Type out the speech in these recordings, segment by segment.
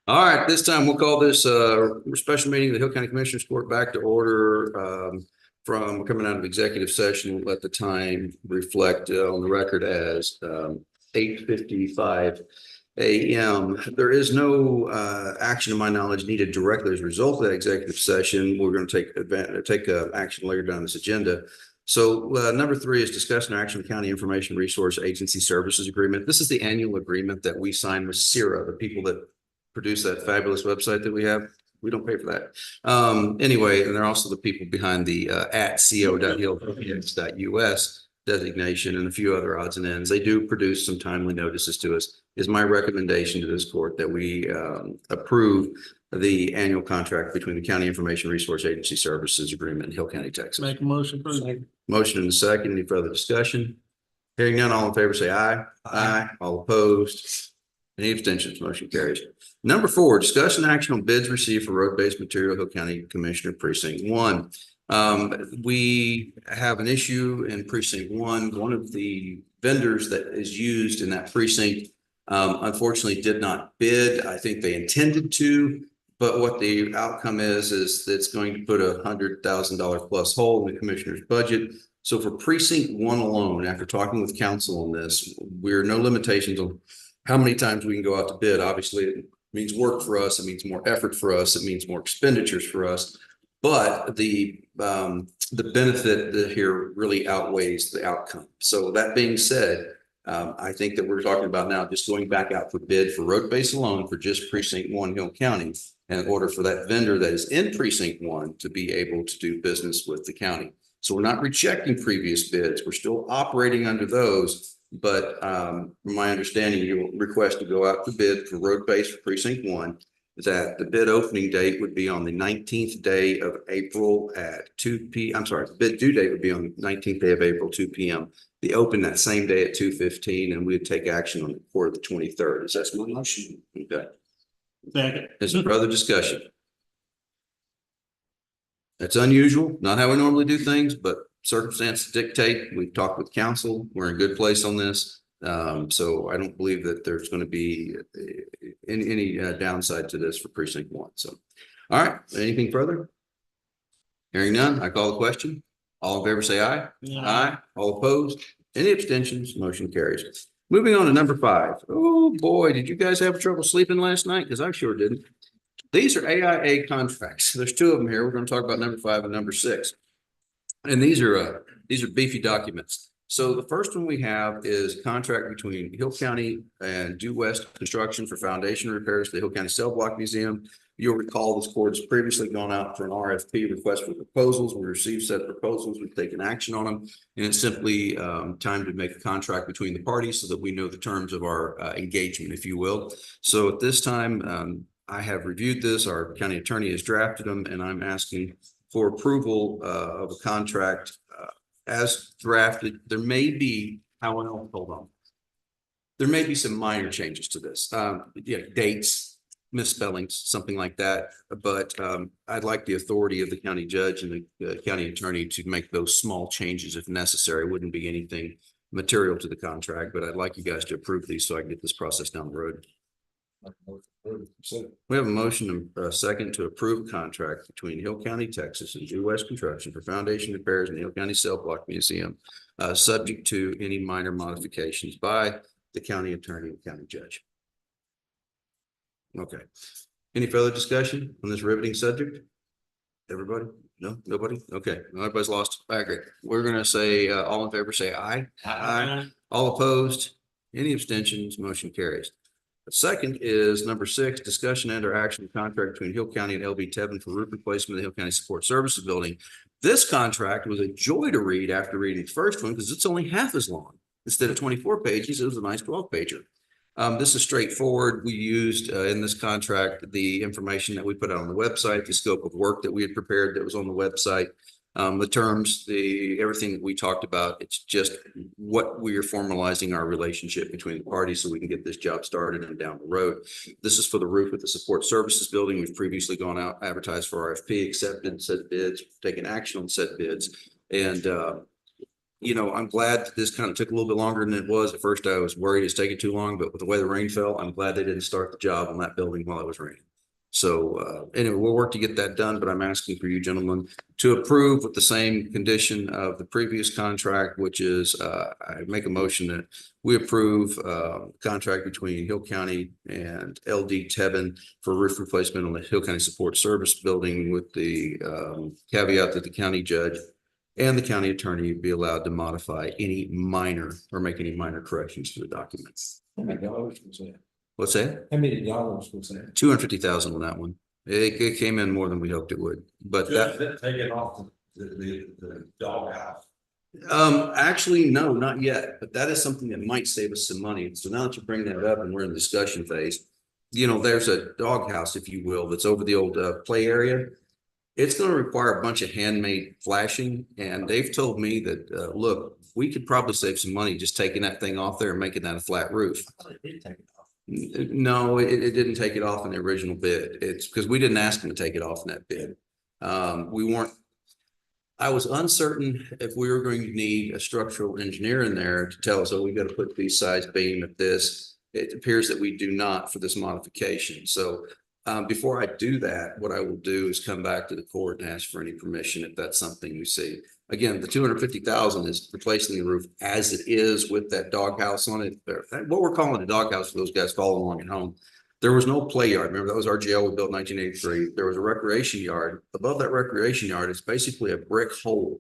All right, this time we'll call this special meeting of the Hill County Commissioners Court back to order from coming out of executive session. Let the time reflect on the record as 8:55 a.m. There is no action, to my knowledge, needed directly as a result of that executive session. We're going to take action later down this agenda. So number 3 is discussion and action of County Information Resource Agency Services Agreement. This is the annual agreement that we sign with CIRA, the people that produce that fabulous website that we have. We don't pay for that. Anyway, and they're also the people behind the at co.hillpx.us designation and a few other odds and ends. They do produce some timely notices to us. Is my recommendation to this court that we approve the annual contract between the County Information Resource Agency Services Agreement in Hill County, Texas. Make a motion. Motion and a second. Any further discussion? Hearing none, all in favor say aye. Aye. All opposed? Any abstentions? Motion carries. Number 4, discussion and action on bids received for road-based material, Hill County Commissioner Precinct 1. We have an issue in Precinct 1. One of the vendors that is used in that precinct unfortunately did not bid. I think they intended to, but what the outcome is it's going to put $100,000 plus hole in the commissioner's budget. So for Precinct 1 alone, after talking with council on this, we're no limitations on how many times we can go out to bid. Obviously, it means work for us. It means more effort for us. It means more expenditures for us. But the benefit here really outweighs the outcome. So that being said, I think that we're talking about now just going back out for bid for road base alone for just Precinct 1 Hill County, in order for that vendor that is in Precinct 1 to be able to do business with the county. So we're not rejecting previous bids. We're still operating under those. But from my understanding, you'll request to go out to bid for road base for Precinct 1, that the bid opening date would be on the 19th day of April at 2 p.m. I'm sorry, the bid due date would be on the 19th day of April, 2 p.m. The open that same day at 2:15, and we'd take action on the report of the 23rd. Is that my motion? Okay. Second. Is there further discussion? That's unusual, not how we normally do things, but circumstances dictate. We've talked with council. We're in a good place on this. So I don't believe that there's going to be any downside to this for Precinct 1. So, all right, anything further? Hearing none, I call the question. All in favor say aye. Aye. All opposed? Any abstentions? Motion carries. Moving on to number 5. Oh boy, did you guys have trouble sleeping last night? Because I sure didn't. These are AIA contracts. There's 2 of them here. We're going to talk about number 5 and number 6. And these are beefy documents. So the first one we have is a contract between Hill County and Due West Construction for foundation repairs to the Hill County Cell Block Museum. You'll recall this court has previously gone out for an RFP request for proposals. We received said proposals. We've taken action on them. And it's simply time to make a contract between the parties so that we know the terms of our engagement, if you will. So at this time, I have reviewed this. Our county attorney has drafted them, and I'm asking for approval of a contract as drafted. There may be, hold on. There may be some minor changes to this. Dates, misspellings, something like that. But I'd like the authority of the county judge and the county attorney to make those small changes if necessary. It wouldn't be anything material to the contract, but I'd like you guys to approve these so I can get this process down the road. We have a motion and a second to approve a contract between Hill County, Texas and Due West Construction for foundation repairs in the Hill County Cell Block Museum, subject to any minor modifications by the county attorney and county judge. Okay. Any further discussion on this riveting subject? Everybody? No? Nobody? Okay. Everybody's lost. I agree. We're going to say all in favor say aye. Aye. All opposed? Any abstentions? Motion carries. The second is number 6, discussion and or action contract between Hill County and LB Tebben for roof replacement of the Hill County Support Services Building. This contract was a joy to read after reading the first one because it's only half as long. Instead of 24 pages, it was a nice 12-pager. This is straightforward. We used in this contract the information that we put out on the website, the scope of work that we had prepared that was on the website. The terms, everything that we talked about, it's just what we are formalizing our relationship between the parties so we can get this job started and down the road. This is for the roof at the Support Services Building. We've previously gone out, advertised for RFP, accepted said bids, taken action on said bids. And I'm glad that this kind of took a little bit longer than it was. At first, I was worried it's taking too long, but with the way the rain fell, I'm glad they didn't start the job on that building while it was raining. So anyway, we'll work to get that done, but I'm asking for you gentlemen to approve with the same condition of the previous contract, which is I make a motion that we approve contract between Hill County and LD Tebben for roof replacement on the Hill County Support Service Building with the caveat that the county judge and the county attorney be allowed to modify any minor or make any minor corrections to the documents. How many dollars was that? What's that? How many dollars was that? 250,000 on that one. It came in more than we hoped it would, but that, Take it off the doghouse. actually, no, not yet, but that is something that might save us some money. So now that you bring that up and we're in the discussion phase, there's a doghouse, if you will, that's over the old play area. It's going to require a bunch of handmade flashing, and they've told me that, look, we could probably save some money just taking that thing off there and making that a flat roof. They did take it off. No, it didn't take it off in the original bid. It's because we didn't ask them to take it off in that bid. We weren't, I was uncertain if we were going to need a structural engineer in there to tell us, oh, we got to put these size beam at this. It appears that we do not for this modification. So before I do that, what I will do is come back to the court and ask for any permission if that's something we see. Again, the 250,000 is replacing the roof as it is with that doghouse on it. What we're calling a doghouse for those guys following along at home. There was no play yard. Remember, that was our jail we built in 1983. There was a recreation yard. Above that recreation yard, it's basically a brick hole.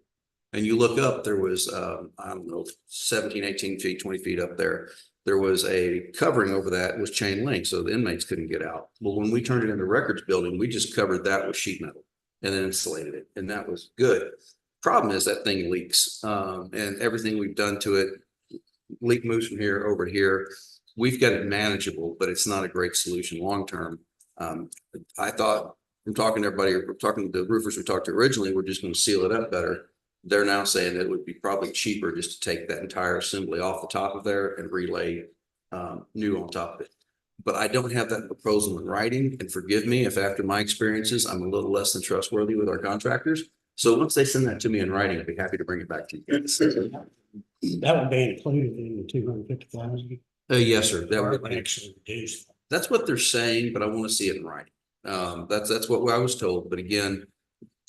And you look up, there was, I don't know, 17, 18 feet, 20 feet up there. There was a covering over that was chain link, so the inmates couldn't get out. Well, when we turned it into records building, we just covered that with sheet metal and then insulated it, and that was good. Problem is that thing leaks, and everything we've done to it, leak moves from here over to here. We've got it manageable, but it's not a great solution long term. I thought, from talking to everybody, talking to the roofers we talked to originally, we're just going to seal it up better. They're now saying it would be probably cheaper just to take that entire assembly off the top of there and relay new on top of it. But I don't have that proposal in writing, and forgive me if after my experiences, I'm a little less than trustworthy with our contractors. So once they send that to me in writing, I'd be happy to bring it back to you. That would be included in the 250,000. Yes, sir. That Or would actually reduced. That's what they're saying, but I want to see it in writing. That's what I was told. But again,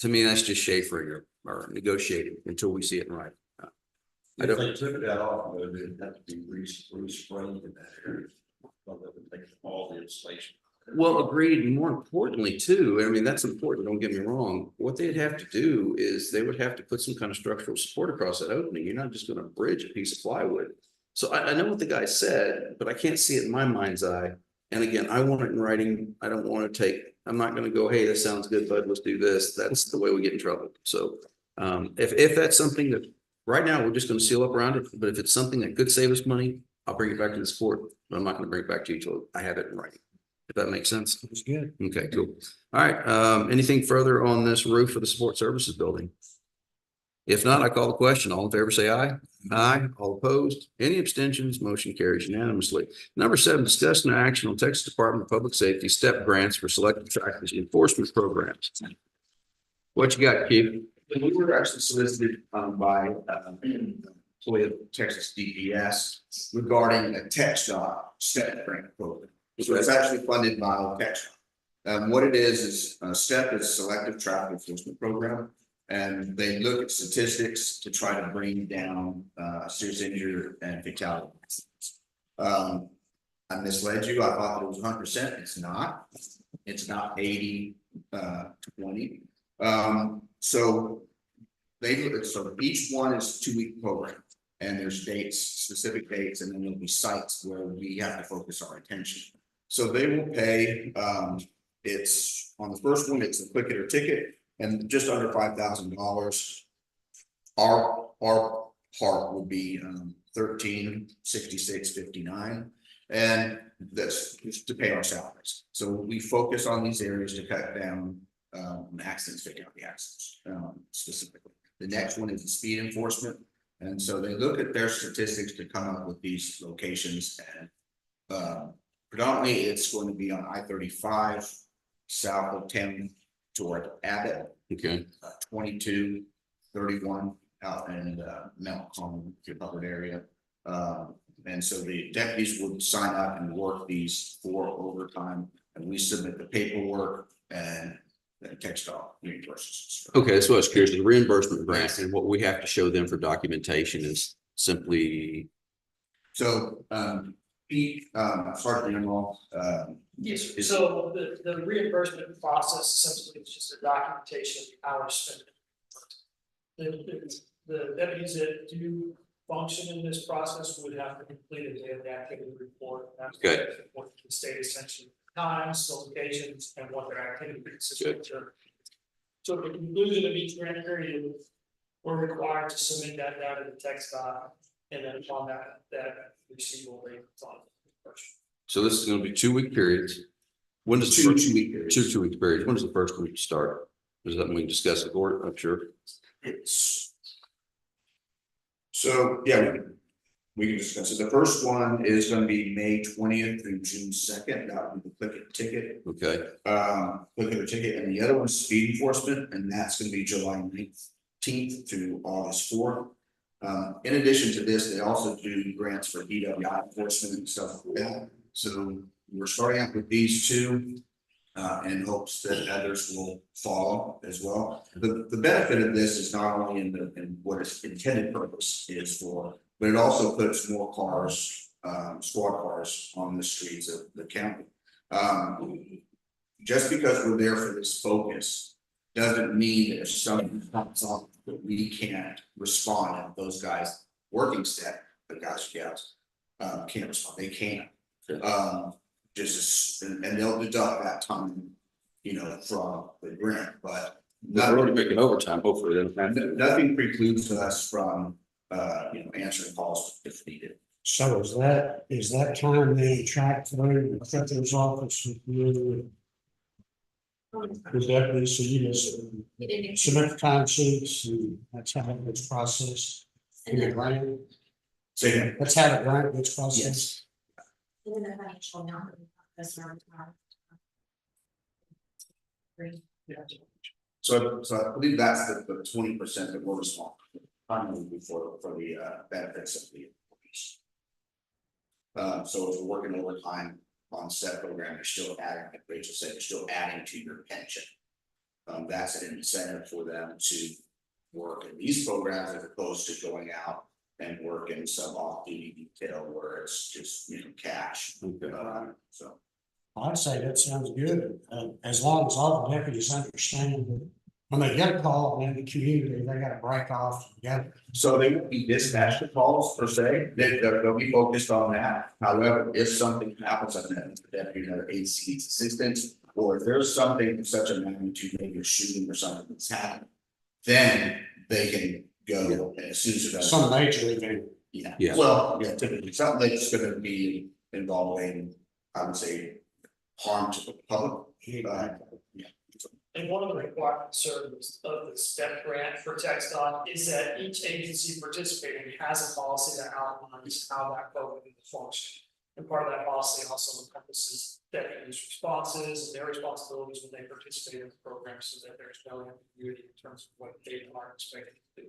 to me, that's just Schaefer or negotiating until we see it in writing. I If don't, they took that off, it would have to be re-sprayed in that area. Well, that would take all the insulation. well, agreed. And more importantly, too, I mean, that's important. Don't get me wrong. What they'd have to do is they would have to put some kind of structural support across that opening. You're not just going to bridge a piece of plywood. So I know what the guy said, but I can't see it in my mind's eye. And again, I want it in writing. I don't want to I'm not going to go, hey, this sounds good, bud, let's do this. That's the way we get in trouble. So if that's something that right now we're just going to seal up around it, but if it's something that could save us money, I'll bring it back to the court, but I'm not going to bring it back to you until I have it in writing. If that makes sense. It's good. Okay, cool. All right. Anything further on this roof of the support services building? If not, I call the question. All in favor, say aye. Aye. All opposed? Any abstentions? Motion carries unanimously. Number 7, discussion and action on Texas Department of Public Safety STEP grants for selective traffic enforcement programs. What you got, Chief? We were actually solicited by employee of Texas DPS regarding a tech stop STEP grant program. So it's actually funded by tech stop. What it is STEP is Selective Traffic Enforcement Program, and they look at statistics to try to bring down serious injury and fatality. I misled you. I thought that it was 100%. It's not. It's not 80 to 20. So each one is a 2-week program, and there's dates, specific dates, and then there'll be sites where we have to focus our attention. So they will pay, it's on the first one, it's a quick hitter ticket and just under $5,000. Our part will be $1366.59, and that's to pay our salaries. So we focus on these areas to cut down accidents, fatality accidents specifically. The next one is the speed enforcement, and so they look at their statistics to come up with these locations, and predominantly it's going to be on I-35 south of 10 toward Abbott, Okay. 22, 31 out in Mount Carmel, the public area. And so the deputies would sign up and work these for overtime, and we submit the paperwork and then TechStop reimburses. Okay, that's what I was curious. The reimbursement grant and what we have to show them for documentation is simply, So, Pete, Sergeant Emerald, Yes, Is- so the reimbursement process essentially is just a documentation of the hours spent. The deputies that do function in this process would have to complete a daily activity report. That's Okay. what the state essentially times, locations, and what their activity consists of. So at the conclusion of each grant period, we're required to submit that data to TechStop, and then upon that receivable rate on. so this is gonna be 2-week periods. When does the two, first, 2 week periods. 2 week periods? When does the first week start? Is that when we discuss the board? I'm sure. It's. So, yeah, we can discuss it. The first one is gonna be May 20th through June 2nd. That would be the click it ticket. Okay, Look at the ticket, and the other one's speed enforcement, and that's gonna be July 19th through August 4th. In addition to this, they also do grants for DWI enforcement and stuff like that. So we're starting out with these two. In hopes that others will follow as well. The benefit of this is not only in what its intended purpose is for, but it also puts more cars, squad cars on the streets of the county. Just because we're there for this focus doesn't mean that if something pops up that we can't respond, and those guys working staff, the guys, gals, can't respond, they can't. And they'll deduct that time, from the grant, but they're already making overtime, hopefully. They don't have to. nothing precludes us from, answering calls if needed. So is that time they track through the treasurer's office with you? Is that, so you just submit the time sheets and that's how it gets processed? In the grant, So, yeah, that's how the grant gets processed? yes, And then the financial number, that's around. so I believe that's the 20% that we're responsible for the benefits of the employees. So if we're working overtime on set program, you're still adding, like Rachel said, you're still adding to your pension. That's an incentive for them to work in these programs as opposed to going out and work in some off-duty detail where it's just, cash. So. I'd say that sounds good, as long as all the deputies understand that when they get a call in the community, they gotta break off together. So they won't be dispatched to calls per se, they'll be focused on that. However, if something happens, on that, the deputy or aide needs assistance, or if there's something of such a magnitude, maybe a shooting or something that's happened, then they can go as soon as it does. Some major event. Yeah. Well, yeah, typically, something that's gonna be involving, I would say, harm to the public. And one of the requirements of the STEP grant for TechStop is that each agency participating has a policy that outlines how that program will function. And part of that policy also encompasses deputies' responses and their responsibilities when they participate in the program, so that there's no ambiguity in terms of what they are expected to do.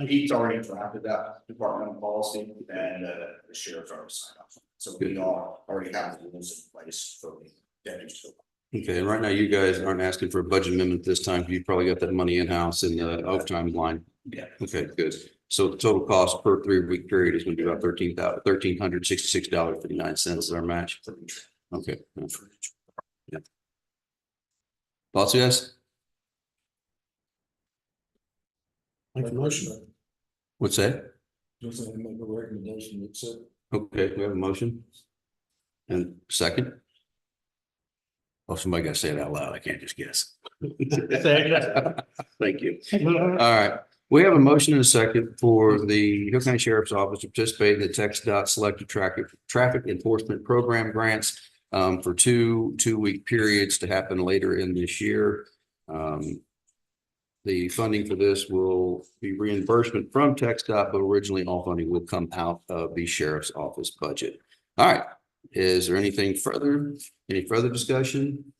He's already drafted that departmental policy and the sheriff's already signed off. So we all already have the rules in place for the deputies. Okay, and right now you guys aren't asking for a budget amendment this time. You probably got that money in-house in the overtime line. Yeah. Okay, good. So the total cost per 3-week period is gonna be about $1,366.59 is our match. Okay. Yeah. Thoughts, guys? Make a motion. What's that? Just make a recommendation, accept. Okay, we have a motion. And second? Oh, somebody gotta say it out loud. I can't just guess. Thank you. All right. We have a motion and a second for the Hill County Sheriff's Office to participate in the TxDOT Selective Traffic Enforcement Program grants for two-week periods to happen later in this year. The funding for this will be reimbursement from TxDOT, but originally all funding will come out of the Sheriff's Office budget. All right. Is there anything further? Any further discussion?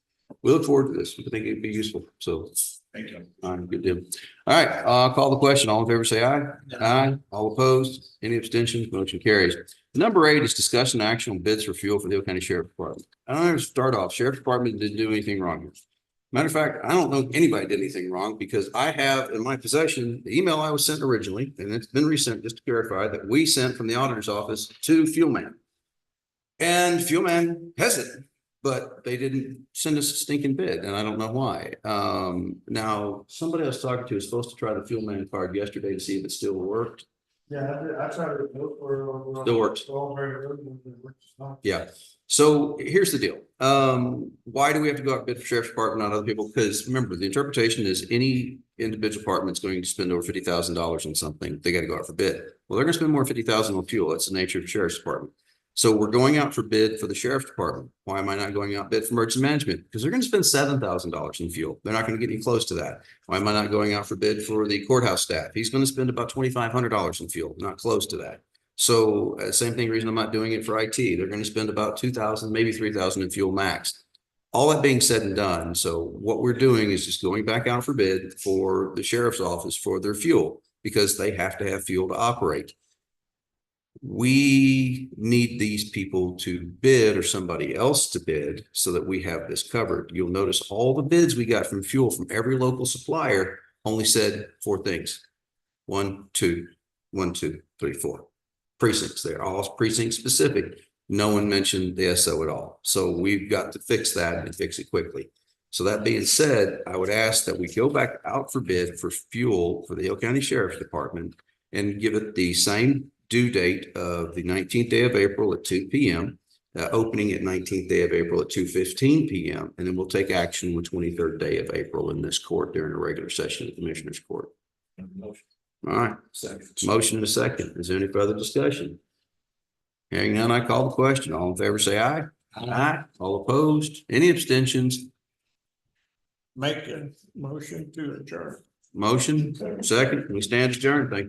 We look forward to this. We think it'd be useful. So Thank you. All right, good deal. All right, call the question. All in favor, say aye. Aye. All opposed? Any abstentions? Motion carries. Number 8 is discussion and action on bids for fuel for the Hill County Sheriff Department. I don't want to start off. Sheriff Department didn't do anything wrong here. Matter of fact, I don't know if anybody did anything wrong because I have in my possession the email I was sent originally, and it's been resent just to clarify that we sent from the auditor's office to Fuelman. And Fuelman has it, but they didn't send us a stinking bid, and I don't know why. Now, somebody I was talking to is supposed to try the Fuelman card yesterday to see if it still worked. Yeah, I tried to look for. Still works. Yeah. So here's the deal. Why do we have to go out and bid for sheriff's department, not other people? Because remember, the interpretation is any individual department's going to spend over $50,000 on something. They got to go out for bid. Well, they're going to spend more than $50,000 on fuel. That's the nature of the sheriff's department. So we're going out for bid for the sheriff's department. Why am I not going out bid for emergency management? Because they're going to spend $7,000 in fuel. They're not going to get any close to that. Why am I not going out for bid for the courthouse staff? He's going to spend about $2,500 in fuel, not close to that. So same thing, reason I'm not doing it for IT. They're going to spend about $2,000, maybe $3,000 in fuel max. All that being said and done. So what we're doing is just going back out for bid for the sheriff's office for their fuel because they have to have fuel to operate. We need these people to bid or somebody else to bid so that we have this covered. You'll notice all the bids we got from fuel from every local supplier only said 4 things. 1, 2, 1, 2, 3, 4 precincts. They're all precinct specific. No one mentioned the SO at all. So we've got to fix that and fix it quickly. So that being said, I would ask that we go back out for bid for fuel for the Hill County Sheriff's Department and give it the same due date of the 19th day of April at 2 p.m., opening at 19th day of April at 2:15 p.m. And then we'll take action on the 23rd day of April in this court during a regular session of the Commissioner's Court. All right. Motion and a second. Is there any further discussion? Hearing none, I call the question. All in favor, say aye. Aye. All opposed? Any abstentions? Make a motion to adjourn. Motion, second. We stand adjourned. Thank you.